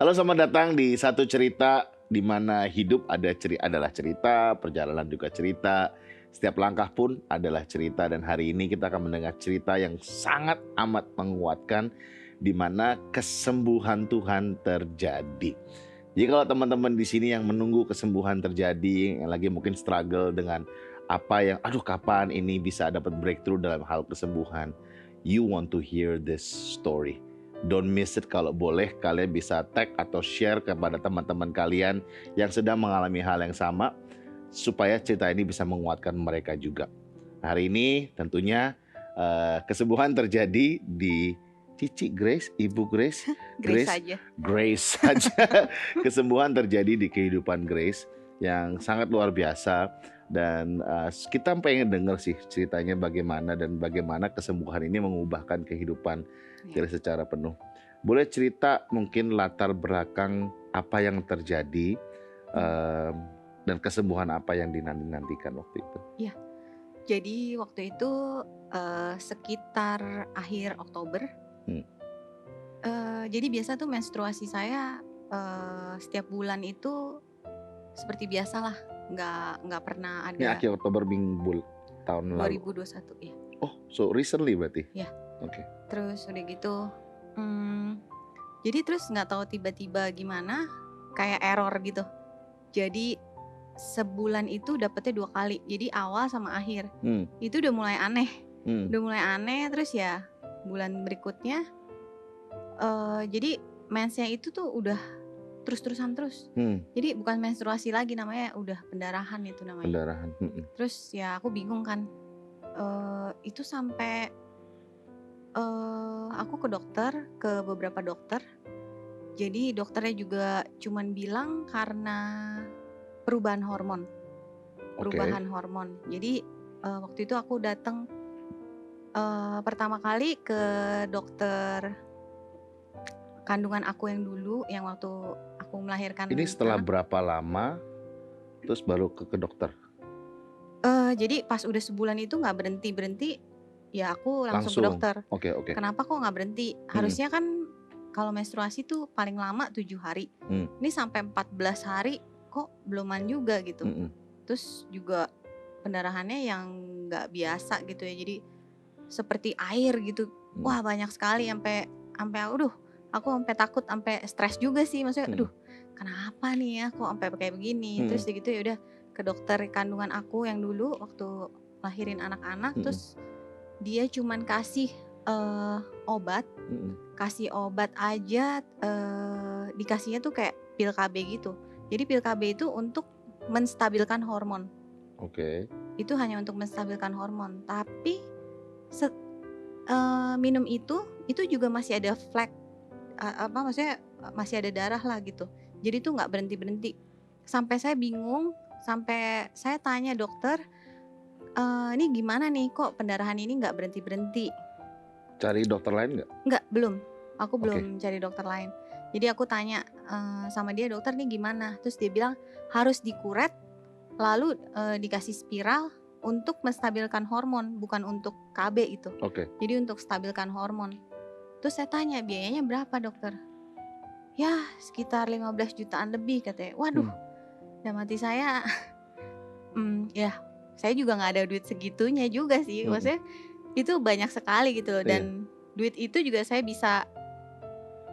Halo, selamat datang di Satu Cerita, di mana hidup adalah cerita, perjalanan juga cerita, setiap langkah pun adalah cerita. Dan hari ini kita akan mendengar cerita yang sangat amat menguatkan, di mana kesembuhan Tuhan terjadi. Jadi kalau teman-teman di sini yang menunggu kesembuhan terjadi, yang lagi mungkin struggle dengan apa yang, kapan ini bisa dapat breakthrough dalam hal kesembuhan, you want to hear this story. Don't miss it. Kalau boleh kalian bisa tag atau share kepada teman-teman kalian yang sedang mengalami hal yang sama, supaya cerita ini bisa menguatkan mereka juga. Hari ini tentunya kesembuhan terjadi di Cici Grace, Ibu Grace, Grace saja. Kesembuhan terjadi di kehidupan Grace yang sangat luar biasa. Dan kita pengen dengar sih ceritanya bagaimana dan bagaimana kesembuhan ini mengubahkan kehidupan Grace secara penuh. Boleh cerita mungkin latar belakang apa yang terjadi dan kesembuhan apa yang dinanti-nantikan waktu itu? Iya, jadi waktu itu sekitar akhir Oktober. Jadi biasa tuh menstruasi saya setiap bulan itu seperti biasalah, nggak pernah Ini ada. akhir Oktober tahun lalu. 2021 ya. Oh, so recently berarti? Ya. Oke. Terus udah gitu, jadi terus nggak tahu tiba-tiba gimana, kayak error gitu. Jadi sebulan itu dapetnya 2 kali. Jadi awal sama akhir. Itu udah mulai aneh. Terus ya bulan berikutnya jadi mensnya itu tuh udah terus-terusan terus. Jadi bukan menstruasi lagi namanya, udah pendarahan itu namanya. Pendarahan. Terus ya aku bingung kan. Itu sampai aku ke dokter, ke beberapa dokter. Jadi dokternya juga cuman bilang karena perubahan hormon. Jadi waktu itu aku datang pertama kali ke dokter kandungan aku yang dulu, yang waktu aku melahirkan. Ini setelah berapa lama terus baru ke dokter? Jadi pas udah sebulan itu nggak berhenti, ya aku langsung ke dokter. Oke. Kenapa kok nggak berhenti? Harusnya kan kalau menstruasi tuh paling lama 7 hari. Ini sampai 14 hari kok beluman juga gitu. Terus juga pendarahannya yang nggak biasa gitu ya. Jadi seperti air gitu. Wah, banyak sekali sampai aku sampai takut, sampai stres juga sih. Maksudnya kenapa nih ya kok sampai kayak begini. Terus gitu ya udah ke dokter kandungan aku yang dulu waktu lahirin anak-anak. Terus dia cuman kasih obat. Kasih obat aja, dikasihnya tuh kayak pil KB gitu. Jadi pil KB itu untuk menstabilkan hormon. Oke. Itu hanya untuk menstabilkan hormon. Tapi minum itu juga masih ada flek, maksudnya masih ada darah lah gitu. Jadi tuh nggak berhenti-berhenti. Sampai saya bingung, sampai saya tanya dokter, ini gimana nih kok pendarahan ini nggak berhenti-berhenti? Cari dokter lain nggak? Nggak, belum. Aku belum cari dokter lain. Jadi aku tanya sama dia, dokter nih gimana? Terus dia bilang harus dikuret, lalu dikasih spiral untuk menstabilkan hormon, bukan untuk KB itu. Jadi untuk stabilkan hormon. Terus saya tanya biayanya berapa dokter? Ya sekitar 15 jutaan lebih katanya. Waduh, dalam hati saya, ya saya juga nggak ada duit segitunya juga sih. Maksudnya itu banyak sekali gitu loh. Dan duit itu juga saya bisa,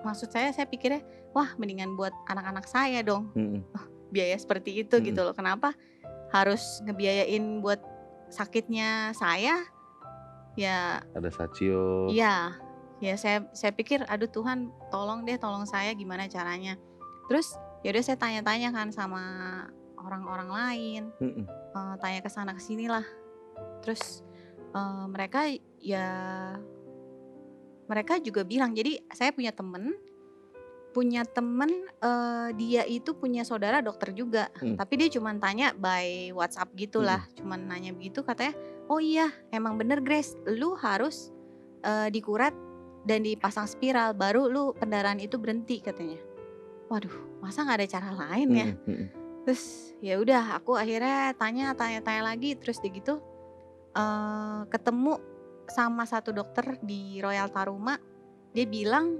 maksud saya pikirnya, wah mendingan buat anak-anak saya dong. Biaya seperti itu gitu loh. Kenapa harus ngebiayain buat sakitnya saya? Ya ada Sacio. Iya. Ya saya pikir aduh Tuhan tolong saya gimana caranya. Terus ya udah saya tanya-tanya kan sama orang-orang lain. Tanya ke sana ke sini lah. Terus mereka juga bilang, jadi saya punya temen dia itu punya saudara dokter juga. Tapi dia cuma tanya by WhatsApp gitulah. Cuman nanya begitu, katanya, oh iya emang bener Grace, lu harus dikuret dan dipasang spiral baru lu pendarahan itu berhenti katanya. Waduh, masa nggak ada cara lain ya? Terus ya udah aku akhirnya tanya lagi. Terus dia gitu ketemu sama satu dokter di Royal Taruma. Dia bilang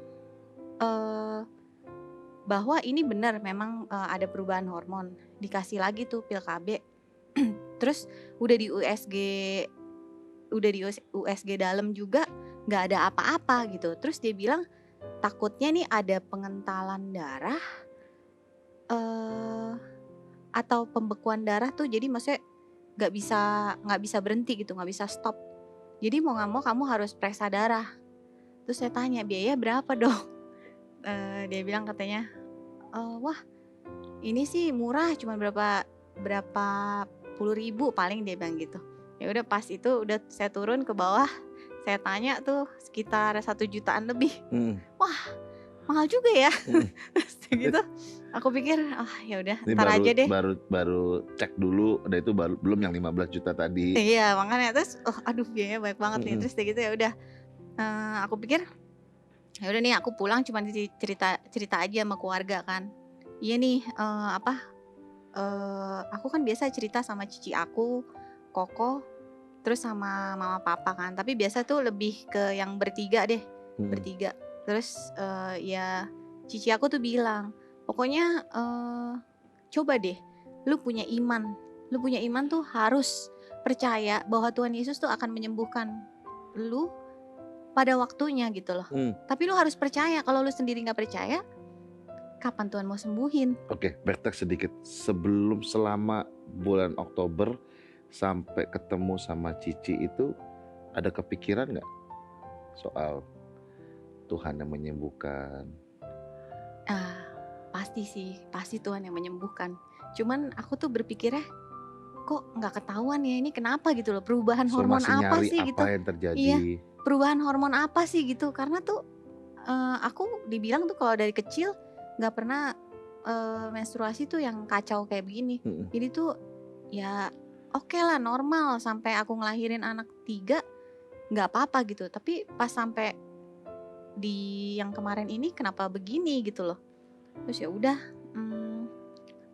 bahwa ini benar memang ada perubahan hormon. Dikasih lagi tuh pil KB. Terus udah di USG dalam juga nggak ada apa-apa gitu. Terus dia bilang takutnya nih ada pengentalan darah atau pembekuan darah tuh, jadi maksudnya nggak bisa berhenti gitu, nggak bisa stop. Jadi mau nggak mau kamu harus periksa darah. Terus saya tanya biaya berapa dong? Dia bilang katanya, wah ini sih murah, cuma berapa puluh ribu paling, dia bilang gitu. Ya udah pas itu udah saya turun ke bawah, saya tanya tuh sekitar 1 jutaan lebih. Wah mahal juga ya. Terus gitu aku pikir ya udah ntar aja deh. Baru cek dulu, udah itu belum yang 15 juta tadi. Iya makanya, terus aduh biayanya banyak banget nih. Terus gitu ya udah, aku pikir ya udah nih aku pulang cuma cerita aja sama keluarga kan. Iya nih aku kan biasa cerita sama cici aku, Koko, terus sama mama papa kan. Tapi biasa tuh lebih ke yang bertiga deh, bertiga. Terus ya cici aku tuh bilang, pokoknya coba deh, lu punya iman tuh harus percaya bahwa Tuhan Yesus tuh akan menyembuhkan lu pada waktunya gitu loh. Tapi lu harus percaya, kalau lu sendiri gak percaya, kapan Tuhan mau sembuhin? Oke, backtrack sedikit. Selama bulan Oktober sampai ketemu sama Cici itu, ada kepikiran gak soal Tuhan yang menyembuhkan? Pasti sih, pasti Tuhan yang menyembuhkan. Cuman aku tuh berpikirnya, kok nggak ketahuan ya, ini kenapa gitu loh, perubahan hormon apa sih gitu? Apa yang terjadi? Iya, perubahan hormon apa sih gitu? Karena tuh aku dibilang tuh kalau dari kecil nggak pernah menstruasi tuh yang kacau kayak begini. Jadi tuh ya oke lah, normal sampai aku ngelahirin anak 3 nggak apa-apa gitu. Tapi pas sampai di yang kemarin ini kenapa begini gitu loh. Terus ya udah,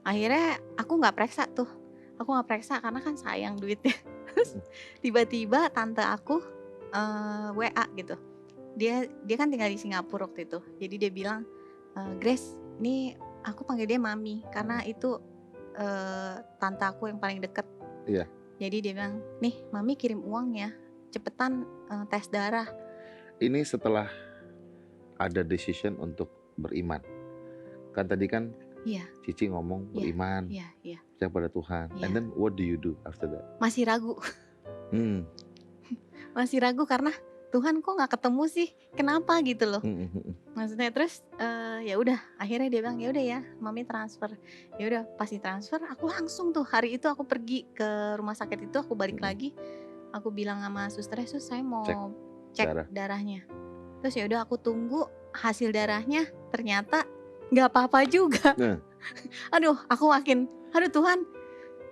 akhirnya aku nggak periksa tuh. Aku nggak periksa karena kan sayang duitnya. Terus tiba-tiba tante aku WA gitu. Dia kan tinggal di Singapura waktu itu. Jadi dia bilang, Grace, ini aku panggil dia Mami karena itu tante aku yang paling deket. Iya. Jadi dia bilang, nih Mami kirim uang ya, cepetan tes darah. Ini setelah ada decision untuk beriman. Kan tadi kan Cici ngomong beriman, percaya pada Tuhan. And then what do you do after that? Masih ragu. Masih ragu karena Tuhan kok nggak ketemu sih, kenapa gitu loh. Maksudnya terus ya udah, akhirnya dia bilang ya udah ya Mami transfer. Ya udah pasti transfer, aku langsung tuh hari itu aku pergi ke rumah sakit itu, aku balik lagi, aku bilang sama susternya, sus saya mau cek darahnya. Terus ya udah aku tunggu hasil darahnya, ternyata nggak apa-apa juga. Aduh aku makin, aduh Tuhan,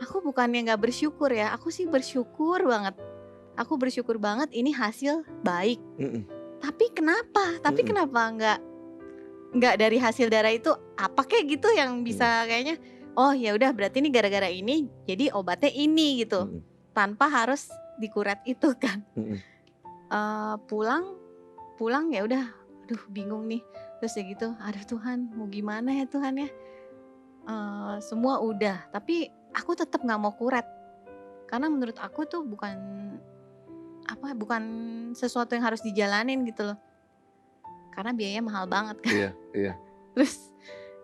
aku bukannya nggak bersyukur ya, aku sih bersyukur banget. Aku bersyukur banget ini hasil baik. Tapi kenapa? Kenapa nggak dari hasil darah itu apa kayak gitu yang bisa kayaknya, oh ya udah berarti ini gara-gara ini, jadi obatnya ini gitu, tanpa harus dikuret itu kan. Pulang ya udah, aduh bingung nih. Terus ya gitu, aduh Tuhan mau gimana ya Tuhan ya. Semua udah, tapi aku tetap nggak mau kuret karena menurut aku tuh bukan sesuatu yang harus dijalanin gitu loh, karena biayanya mahal banget kan. Iya. Terus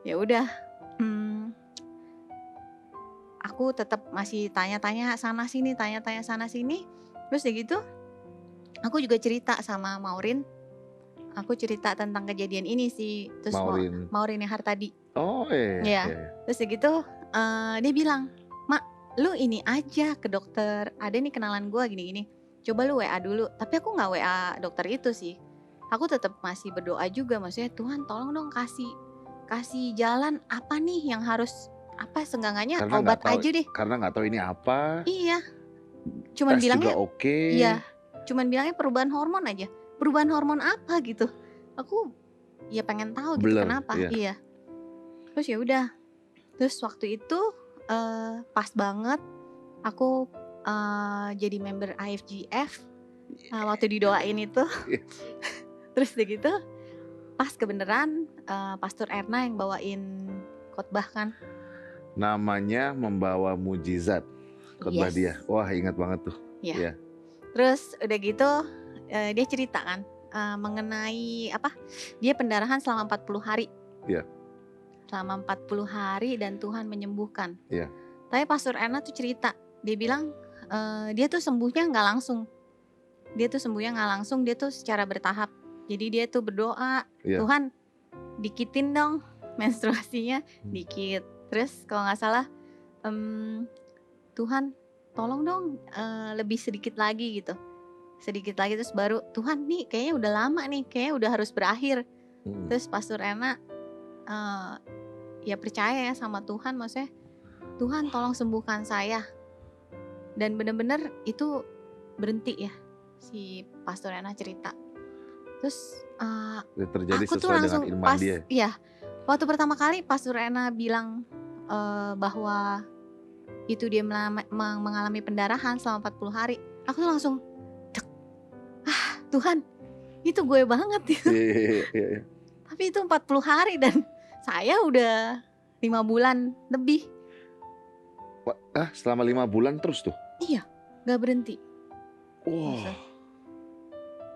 ya udah, aku tetap masih tanya-tanya sana sini, terus ya gitu aku juga cerita sama Maureen. Aku cerita tentang kejadian ini sih. Terus Maureen yang Hartadi. Oh iya. Terus ya gitu dia bilang, Mak lu ini aja ke dokter, ada nih kenalan gue gini-gini, coba lu WA dulu. Tapi aku gak WA dokter itu sih, aku tetap masih berdoa juga. Maksudnya Tuhan tolong dong kasih jalan apa nih yang harus, apa seenggaknya obat aja deh. Karena gak tahu ini apa. Iya, cuman tes bilangnya juga oke. Iya, cuman bilangnya perubahan hormon aja. Perubahan hormon apa gitu? Aku ya pengen tahu gitu kenapa. Iya. Terus ya udah. Terus waktu itu pas banget aku jadi member IFGF waktu didoain itu. Terus gitu pas kebenaran Pastor Erna yang bawain khotbah kan. Namanya Membawa Mujizat. Khotbah Yes. dia. Wah, ingat banget tuh. Iya. Iya. Terus udah gitu dia cerita kan mengenai apa? Dia pendarahan selama 40 hari. Iya. Selama 40 hari dan Tuhan menyembuhkan. Iya. Tapi Pastor Erna tuh cerita, dia bilang dia tuh sembuhnya nggak langsung. Dia tuh sembuhnya nggak langsung, dia tuh secara bertahap. Jadi dia tuh berdoa, Iya. Tuhan dikitin dong menstruasinya, dikit. Terus kalau nggak salah Tuhan tolong dong lebih sedikit lagi gitu. Sedikit lagi terus baru Tuhan nih kayaknya udah lama nih, kayaknya udah harus berakhir. Terus Pastor Erna ya percaya ya sama Tuhan, maksudnya Tuhan tolong sembuhkan saya. Dan bener-bener itu berhenti ya si Pastor Erna cerita. Terus terjadi aku tuh sesuai langsung dengan iman pas dia. ya waktu pertama kali Pastor Erna bilang bahwa itu dia mengalami pendarahan selama 40 hari, aku tuh langsung Tuhan itu gue banget ya. Iya. Tapi itu 40 hari dan saya udah 5 bulan lebih. Selama 5 bulan terus tuh? Iya, gak berhenti. Wah.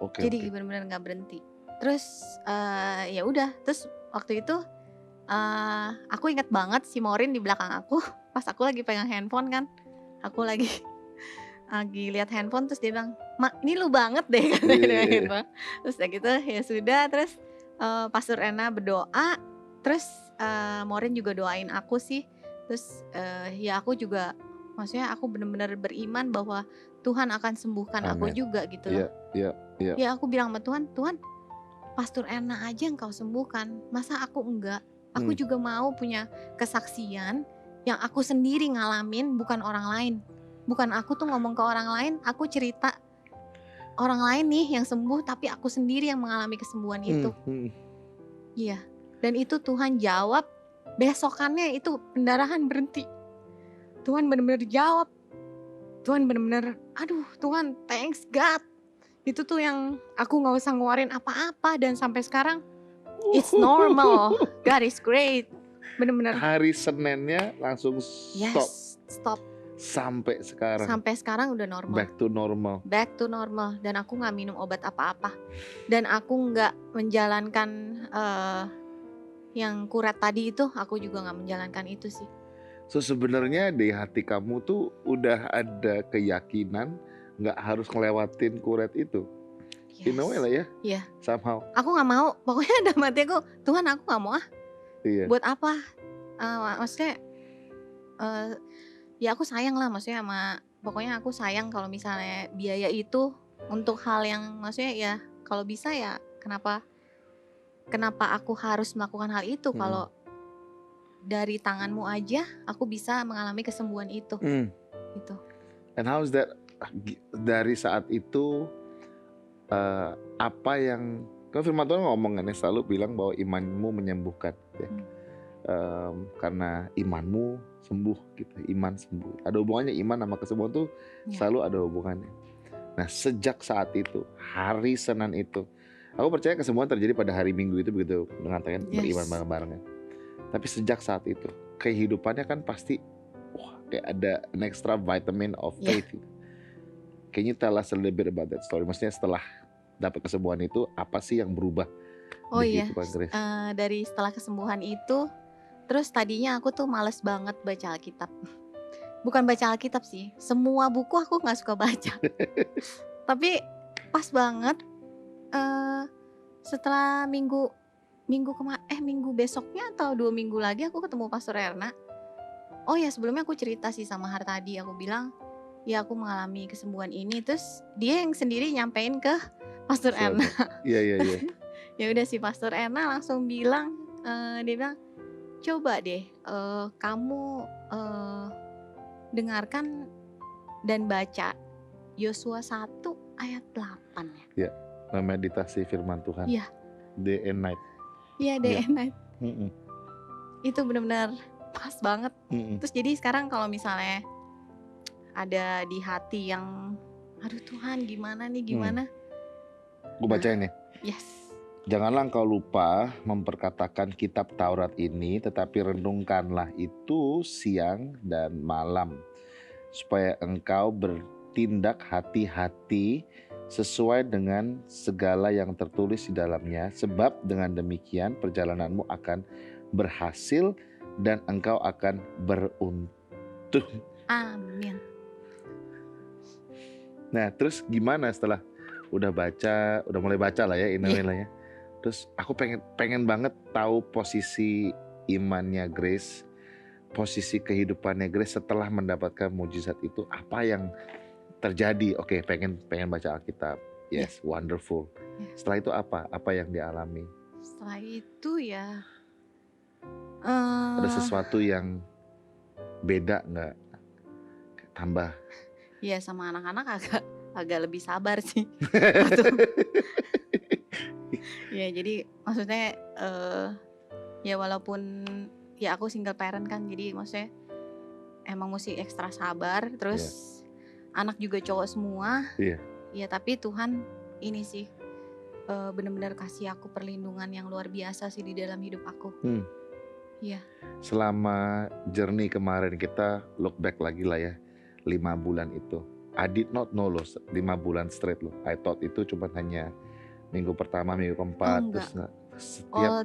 Oke. Jadi benar-benar gak berhenti. Terus ya udah, terus waktu itu aku ingat banget si Morin di belakang aku pas aku lagi pegang handphone kan, aku lagi lihat handphone terus dia bilang, "Mak, ini lu banget deh," katanya gitu. Terus udah gitu ya sudah, terus Pastor Erna berdoa, terus Morin juga doain aku sih. Terus ya aku juga, maksudnya aku benar-benar beriman bahwa Tuhan akan sembuhkan aku juga gitu loh. Iya. Ya aku bilang sama Tuhan, Tuhan Pastor Erna aja yang kau sembuhkan, masa aku enggak? Aku juga mau punya kesaksian yang aku sendiri ngalamin, bukan orang lain. Bukan aku tuh ngomong ke orang lain, aku cerita orang lain nih yang sembuh, tapi aku sendiri yang mengalami kesembuhan itu. Iya, dan itu Tuhan jawab. Besokannya itu pendarahan berhenti. Tuhan benar-benar jawab. Tuhan benar-benar, aduh Tuhan, thanks God. Itu tuh yang aku gak usah ngeluarin apa-apa. Dan sampai sekarang it's normal. God is great. Bener-bener. Hari Seninnya langsung stop. Sampai sekarang. Sampai sekarang udah normal. Back to normal. Back to normal. Dan aku gak minum obat apa-apa. Dan aku gak menjalankan yang kurat tadi itu. Aku juga gak menjalankan itu sih. So sebenarnya di hati kamu tuh udah ada keyakinan nggak harus ngelewatin kuret itu. Yes. In a way lah ya. Iya. Somehow. Aku nggak mau. Pokoknya dalam hati aku, Tuhan aku nggak mau Iya. Buat apa? Maksudnya ya aku sayang lah, maksudnya pokoknya aku sayang kalau misalnya biaya itu untuk hal yang maksudnya ya kalau bisa ya kenapa aku harus melakukan hal itu kalau dari tanganmu aja aku bisa mengalami kesembuhan itu. Gitu. And how is that? Dari saat itu apa yang kan firman Tuhan ngomong kan selalu bilang bahwa imanmu menyembuhkan ya. Karena imanmu sembuh gitu, iman sembuh. Ada hubungannya iman sama kesembuhan tuh selalu ada hubungannya. Nah sejak saat itu, hari Senin itu, aku percaya kesembuhan terjadi pada hari Minggu itu begitu mengatakan beriman bareng-bareng. Tapi sejak saat itu kehidupannya kan pasti kayak ada an extra vitamin of faith. Can you tell us a little bit about that story? Maksudnya setelah dapat kesembuhan itu apa sih yang berubah? Oh iya, dari setelah kesembuhan itu, terus tadinya aku tuh males banget baca Alkitab. Bukan baca Alkitab sih, semua buku aku nggak suka baca. Tapi pas banget setelah minggu besoknya atau 2 minggu lagi aku ketemu Pastor Erna. Oh ya sebelumnya aku cerita sih sama Hartadi, aku bilang ya aku mengalami kesembuhan ini, terus dia yang sendiri nyampein ke Pastor Erna. Iya. Ya udah si Pastor Erna langsung bilang, dia bilang coba deh kamu dengarkan dan baca Yosua 1 ayat 8 ya. Iya, memeditasi firman Tuhan. Iya. Day and night. Iya, day and night. Itu benar-benar pas banget. Terus jadi sekarang kalau misalnya ada di hati yang aduh Tuhan gimana nih, gimana? Gue bacain ya. Yes. Janganlah engkau lupa memperkatakan kitab Taurat ini, tetapi renungkanlah itu siang dan malam, supaya engkau bertindak hati-hati sesuai dengan segala yang tertulis di dalamnya, sebab dengan demikian perjalananmu akan berhasil dan engkau akan beruntung. Amin. Nah, terus gimana setelah udah mulai baca lah ya, Iya. lah ya. Terus aku pengen banget tahu posisi imannya Grace, posisi kehidupannya Grace setelah mendapatkan mujizat itu, apa yang terjadi. Oke, pengen baca Alkitab. Yes, wonderful. Setelah itu apa yang dialami? Setelah itu ya Ada sesuatu yang beda nggak? Tambah. ya sama anak-anak agak lebih sabar sih. Ya jadi maksudnya ya walaupun ya aku single parent kan, jadi maksudnya emang mesti ekstra sabar. Terus anak juga cowok semua. Ya tapi Tuhan ini sih benar-benar kasih aku perlindungan yang luar biasa sih di dalam hidup aku. Iya. Selama journey kemarin kita look back lagi lah ya, 5 bulan itu. I did not know loh 5 bulan straight loh. I thought itu cuma hanya minggu pertama, minggu keempat, terus setiap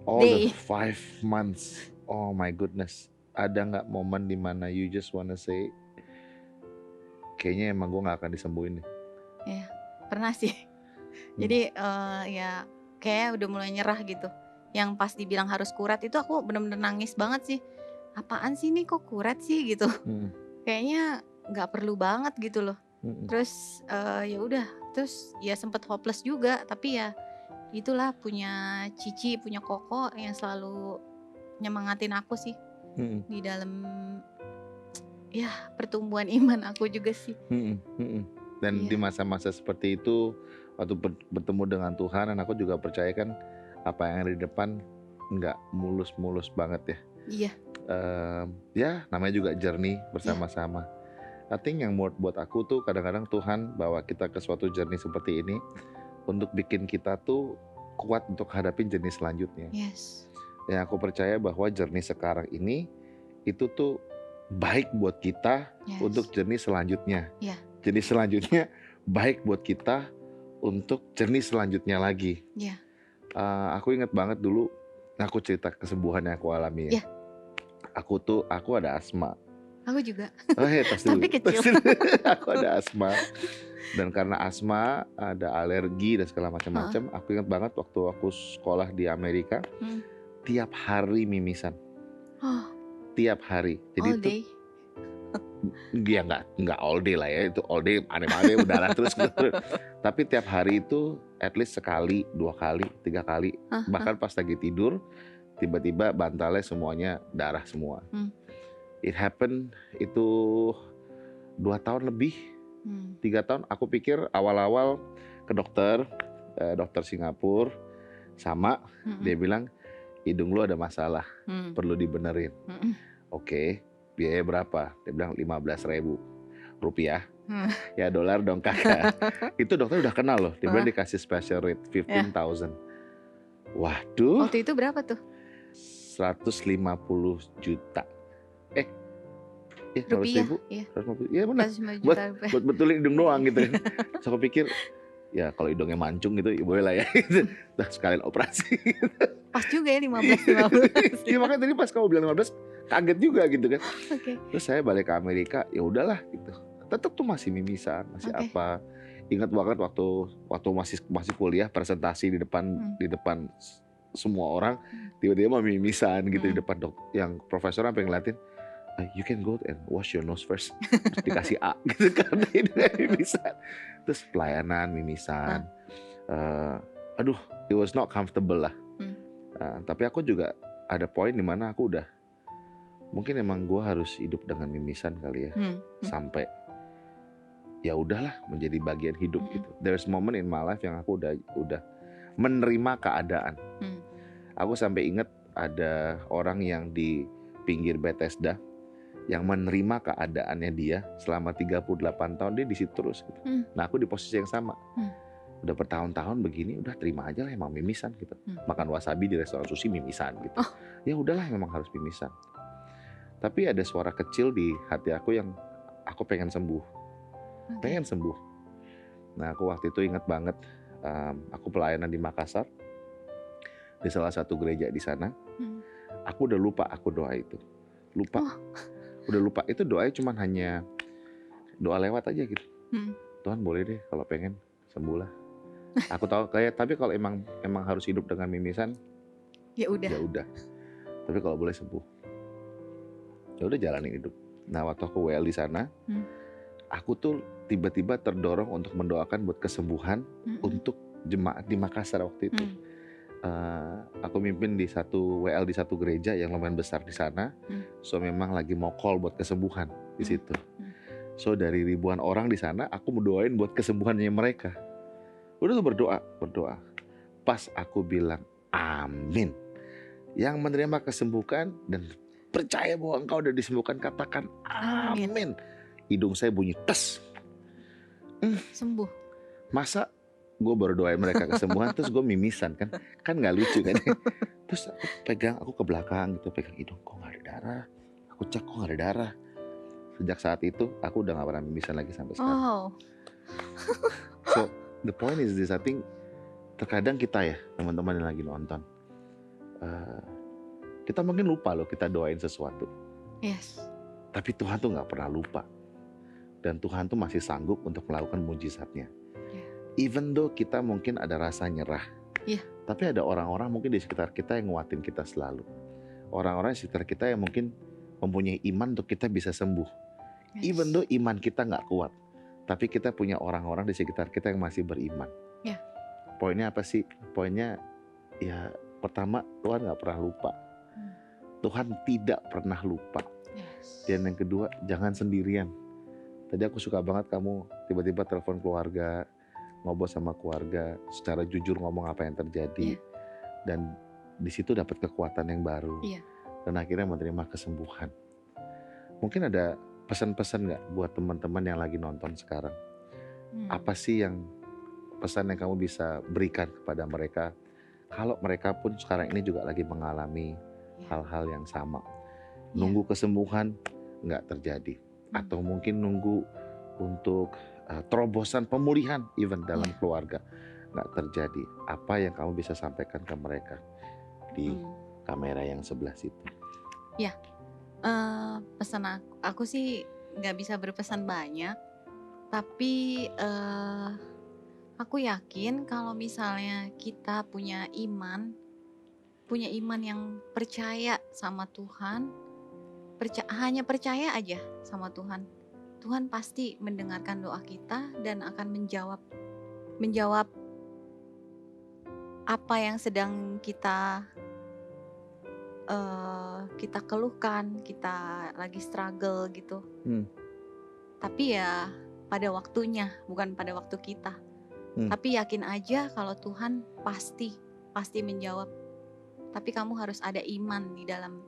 all the 5 months. Oh my goodness. Ada nggak momen dimana you just wanna say, kayaknya emang gue nggak akan disembuhin nih? Ya pernah sih. Jadi ya kayak udah mulai nyerah gitu. Yang pas dibilang harus kuret itu aku bener-bener nangis banget sih. Apaan sih nih, kok kuret sih gitu. Kayaknya nggak perlu banget gitu loh. Terus ya udah, terus ya sempet hopeless juga, tapi ya itulah punya Cici, punya Koko yang selalu nyemangatin aku sih di dalam ya pertumbuhan iman aku juga sih. Dan di masa-masa seperti itu, waktu bertemu dengan Tuhan, dan aku juga percaya kan apa yang ada di depan nggak mulus-mulus banget ya. Iya. Ya namanya juga journey bersama-sama. I think yang buat aku tuh kadang-kadang Tuhan bawa kita ke suatu journey seperti ini untuk bikin kita tuh kuat untuk hadapin journey selanjutnya. Yes. Yang aku percaya bahwa journey sekarang ini itu tuh baik buat kita untuk journey selanjutnya. Journey selanjutnya baik buat kita untuk journey selanjutnya lagi. Aku ingat banget dulu aku cerita kesembuhan yang aku alami ya. Aku ada asma. Aku juga. Tapi kecil. Aku ada asma. Dan karena asma ada alergi dan segala macam-macam. Aku ingat banget waktu aku sekolah di Amerika, tiap hari mimisan. Tiap hari. Jadi all day? Dia nggak all day lah ya, itu all day aneh-aneh udara terus. Tapi tiap hari itu at least sekali, 2 kali, 3 kali. Bahkan pas lagi tidur tiba-tiba bantalnya semuanya darah semua. It happened itu 2 tahun lebih, 3 tahun. Aku pikir awal-awal ke dokter Singapura sama dia bilang hidung lu ada masalah, perlu dibenerin. Oke. Biaya berapa? Dia bilang 15.000 rupiah. Ya dolar dong kakak. Itu dokter udah kenal loh. Dia bilang dikasih special rate 15,000. Waduh. Waktu itu berapa tuh? 150 juta. Rupiah? 100.000? Iya. 150, ya benar. Buat betulin hidung doang gitu. So aku pikir ya kalau hidungnya mancung gitu ya boleh lah ya. Nah, sekalian operasi. Pas juga ya 15. Iya makanya tadi pas kamu bilang 15 kaget juga gitu kan. Terus saya balik ke Amerika, ya udahlah gitu. Tetap tuh masih mimisan, masih apa. Ingat banget waktu masih kuliah presentasi di depan semua orang, tiba-tiba mimisan gitu di depan yang profesor sampai ngeliatin, you can go and wash your nose first. Terus dikasih A gitu karena hidungnya mimisan. Terus pelayanan mimisan. Aduh, it was not comfortable lah. Tapi aku juga ada poin dimana aku udah mungkin emang gue harus hidup dengan mimisan kali ya, sampai ya udahlah menjadi bagian hidup gitu. There's moment in my life yang aku udah menerima keadaan. Aku sampai ingat ada orang yang di pinggir Bethesda yang menerima keadaannya dia selama 38 tahun, dia di situ terus gitu. Nah aku di posisi yang sama. Udah bertahun-tahun begini, udah terima aja lah emang mimisan gitu. Makan wasabi di restoran sushi mimisan gitu. Oh. Ya udahlah memang harus mimisan. Tapi ada suara kecil di hati aku yang aku pengen sembuh. Pengen sembuh. Nah aku waktu itu ingat banget, aku pelayanan di Makassar, di salah satu gereja di sana. Aku udah lupa aku doa itu. Lupa. Udah lupa. Itu doanya cuman hanya doa lewat aja gitu. Tuhan boleh deh kalau pengen sembuh lah. Aku tahu kayak, tapi kalau emang harus hidup dengan mimisan, ya udah. Tapi kalau boleh sembuh, ya udah jalanin hidup. Nah waktu aku WL di sana, aku tuh tiba-tiba terdorong untuk mendoakan buat kesembuhan untuk jemaat di Makassar waktu itu. Aku mimpin di satu WL di satu gereja yang lumayan besar di sana. So memang lagi mau call buat kesembuhan di situ. So dari ribuan orang di sana, aku mendoain buat kesembuhannya mereka. Udah tuh berdoa. Pas aku bilang amin, yang menerima kesembuhan dan percaya bahwa engkau udah disembuhkan, katakan amin. Hidung saya bunyi tes. Sembuh. Masa gue berdoain mereka kesembuhan terus gue mimisan kan nggak lucu kan. Terus aku ke belakang gitu, pegang hidung, kok nggak ada darah. Aku cek, kok nggak ada darah. Sejak saat itu aku udah nggak pernah mimisan lagi sampai sekarang. So the point is this, I think terkadang kita ya teman-teman yang lagi nonton, kita mungkin lupa loh kita doain sesuatu. Yes. Tapi Tuhan tuh nggak pernah lupa. Dan Tuhan tuh masih sanggup untuk melakukan mujizatnya. Even though kita mungkin ada rasa nyerah. Tapi ada orang-orang mungkin di sekitar kita yang nguatin kita selalu. Orang-orang di sekitar kita yang mungkin mempunyai iman untuk kita bisa sembuh. Even though iman kita nggak kuat. Tapi kita punya orang-orang di sekitar kita yang masih beriman. Poinnya apa sih? Poinnya ya pertama, Tuhan nggak pernah lupa. Tuhan tidak pernah lupa. Dan yang kedua, jangan sendirian. Tadi aku suka banget kamu tiba-tiba telepon keluarga, ngobrol sama keluarga, secara jujur ngomong apa yang terjadi. Dan di situ dapat kekuatan yang baru. Dan akhirnya menerima kesembuhan. Mungkin ada pesan-pesan nggak buat teman-teman yang lagi nonton sekarang? Apa sih yang pesan yang kamu bisa berikan kepada mereka? Kalau mereka pun sekarang ini juga lagi mengalami hal-hal yang sama. Nunggu kesembuhan nggak terjadi. Atau mungkin nunggu untuk terobosan pemulihan even dalam keluarga nggak terjadi. Apa yang kamu bisa sampaikan ke mereka di kamera yang sebelah situ? Pesan aku sih nggak bisa berpesan banyak, tapi aku yakin kalau misalnya kita punya iman yang percaya sama Tuhan, hanya percaya aja sama Tuhan. Tuhan pasti mendengarkan doa kita dan akan menjawab apa yang sedang kita keluhkan, kita lagi struggle gitu. Tapi ya pada waktunya, bukan pada waktu kita. Tapi yakin aja kalau Tuhan pasti menjawab. Tapi kamu harus ada iman di dalam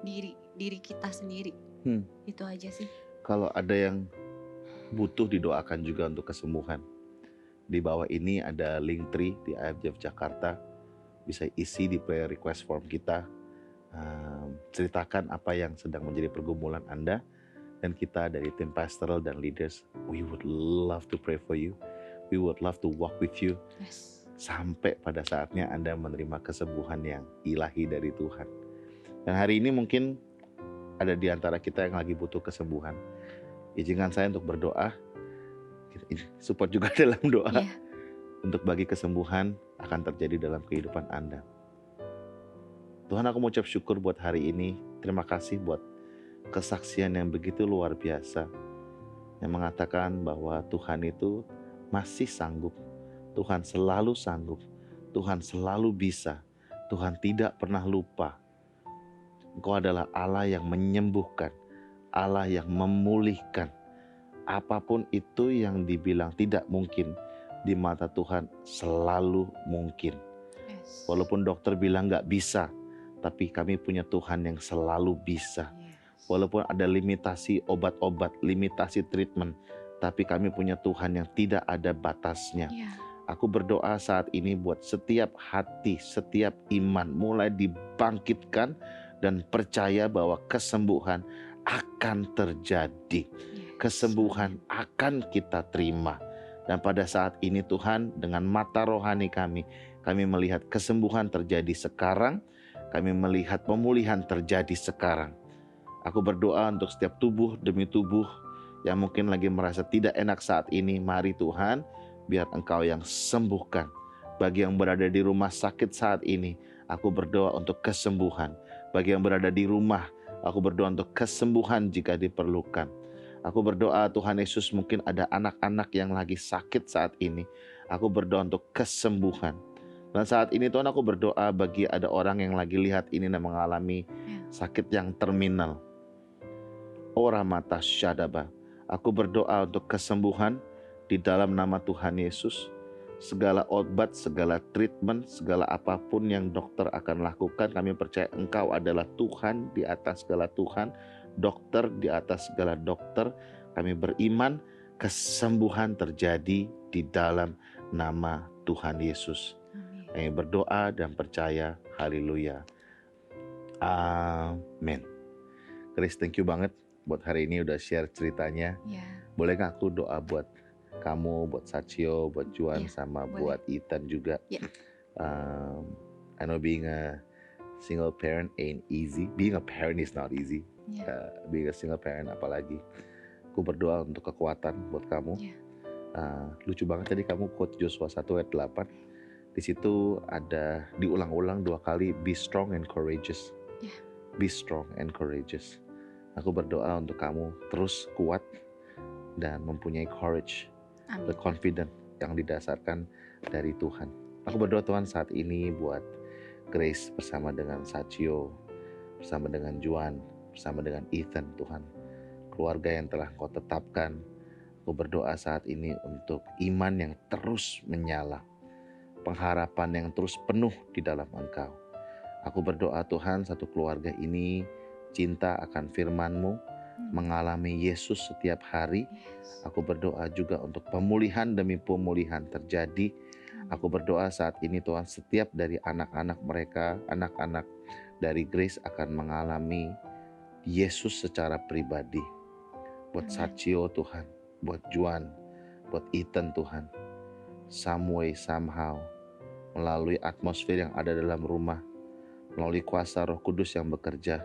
diri kita sendiri. Itu aja sih. Kalau ada yang butuh didoakan juga untuk kesembuhan, di bawah ini ada link tree di IFJF Jakarta. Bisa isi di prayer request form kita. Ceritakan apa yang sedang menjadi pergumulan Anda. Dan kita dari tim pastoral dan leaders, we would love to pray for you. We would love to walk with you. Sampai pada saatnya Anda menerima kesembuhan yang ilahi dari Tuhan. Dan hari ini mungkin ada di antara kita yang lagi butuh kesembuhan. Izinkan saya untuk berdoa, support juga dalam doa, untuk bagi kesembuhan akan terjadi dalam kehidupan Anda. Tuhan, aku mengucap syukur buat hari ini. Terima kasih buat kesaksian yang begitu luar biasa, yang mengatakan bahwa Tuhan itu masih sanggup. Tuhan selalu sanggup. Tuhan selalu bisa. Tuhan tidak pernah lupa. Engkau adalah Allah yang menyembuhkan, Allah yang memulihkan. Apapun itu yang dibilang tidak mungkin, di mata Tuhan selalu mungkin. Walaupun dokter bilang gak bisa, tapi kami punya Tuhan yang selalu bisa. Walaupun ada limitasi obat-obat, limitasi treatment, tapi kami punya Tuhan yang tidak ada batasnya. Aku berdoa saat ini buat setiap hati, setiap iman mulai dibangkitkan dan percaya bahwa kesembuhan akan terjadi. Kesembuhan akan kita terima. Dan pada saat ini Tuhan, dengan mata rohani kami melihat kesembuhan terjadi sekarang, kami melihat pemulihan terjadi sekarang. Aku berdoa untuk setiap tubuh demi tubuh yang mungkin lagi merasa tidak enak saat ini. Mari Tuhan, biar Engkau yang sembuhkan. Bagi yang berada di rumah sakit saat ini, aku berdoa untuk kesembuhan. Bagi yang berada di rumah, aku berdoa untuk kesembuhan jika diperlukan. Aku berdoa Tuhan Yesus, mungkin ada anak-anak yang lagi sakit saat ini. Aku berdoa untuk kesembuhan. Dan saat ini Tuhan, aku berdoa bagi ada orang yang lagi lihat ini dan mengalami sakit yang terminal. Ora mata syadaba. Aku berdoa untuk kesembuhan di dalam nama Tuhan Yesus. Segala obat, segala treatment, segala apapun yang dokter akan lakukan, kami percaya Engkau adalah Tuhan di atas segala Tuhan, dokter di atas segala dokter. Kami beriman kesembuhan terjadi di dalam nama Tuhan Yesus. Kami berdoa dan percaya. Haleluya. Amin. Grace, thank you banget buat hari ini udah share ceritanya. Boleh gak aku doa buat kamu, buat Satio, buat Juan, sama boleh. Buat Ethan juga. I know being a single parent ain't easy. Being a parent is not easy. Being a single parent apalagi. Aku berdoa untuk kekuatan buat kamu. Lucu banget tadi kamu quote Joshua 1 ayat 8. Di situ ada diulang-ulang 2 kali, be strong and courageous. Be strong and courageous. Aku berdoa untuk kamu terus kuat dan mempunyai courage, the confident yang didasarkan dari Tuhan. Aku berdoa Tuhan saat ini buat Grace bersama dengan Satio, bersama dengan Juan, bersama dengan Ethan Tuhan. Keluarga yang telah Kau tetapkan. Aku berdoa saat ini untuk iman yang terus menyala, pengharapan yang terus penuh di dalam Engkau. Aku berdoa Tuhan satu keluarga ini cinta akan firman-Mu, mengalami Yesus setiap hari. Aku berdoa juga untuk pemulihan demi pemulihan terjadi. Aku berdoa saat ini Tuhan setiap dari anak-anak mereka, anak-anak dari Grace akan mengalami Yesus secara pribadi. Buat Satio Tuhan, buat Juan, buat Ethan Tuhan. Some way, somehow, melalui atmosfer yang ada dalam rumah, melalui kuasa Roh Kudus yang bekerja,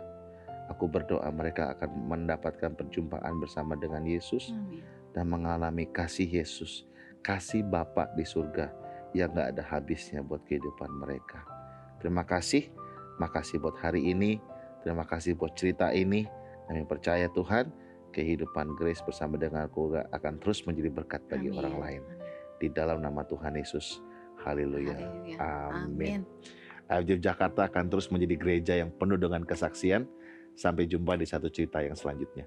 aku berdoa mereka akan mendapatkan perjumpaan bersama dengan Yesus. Dan mengalami kasih Yesus, kasih Bapa di surga yang gak ada habisnya buat kehidupan mereka. Terima kasih, makasih buat hari ini, terima kasih buat cerita ini. Kami percaya Tuhan, kehidupan Grace bersama dengan keluarga akan terus menjadi berkat bagi orang lain. Di dalam nama Tuhan Yesus, haleluya. Amin. AFJ Jakarta akan terus menjadi gereja yang penuh dengan kesaksian. Sampai jumpa di satu cerita yang selanjutnya.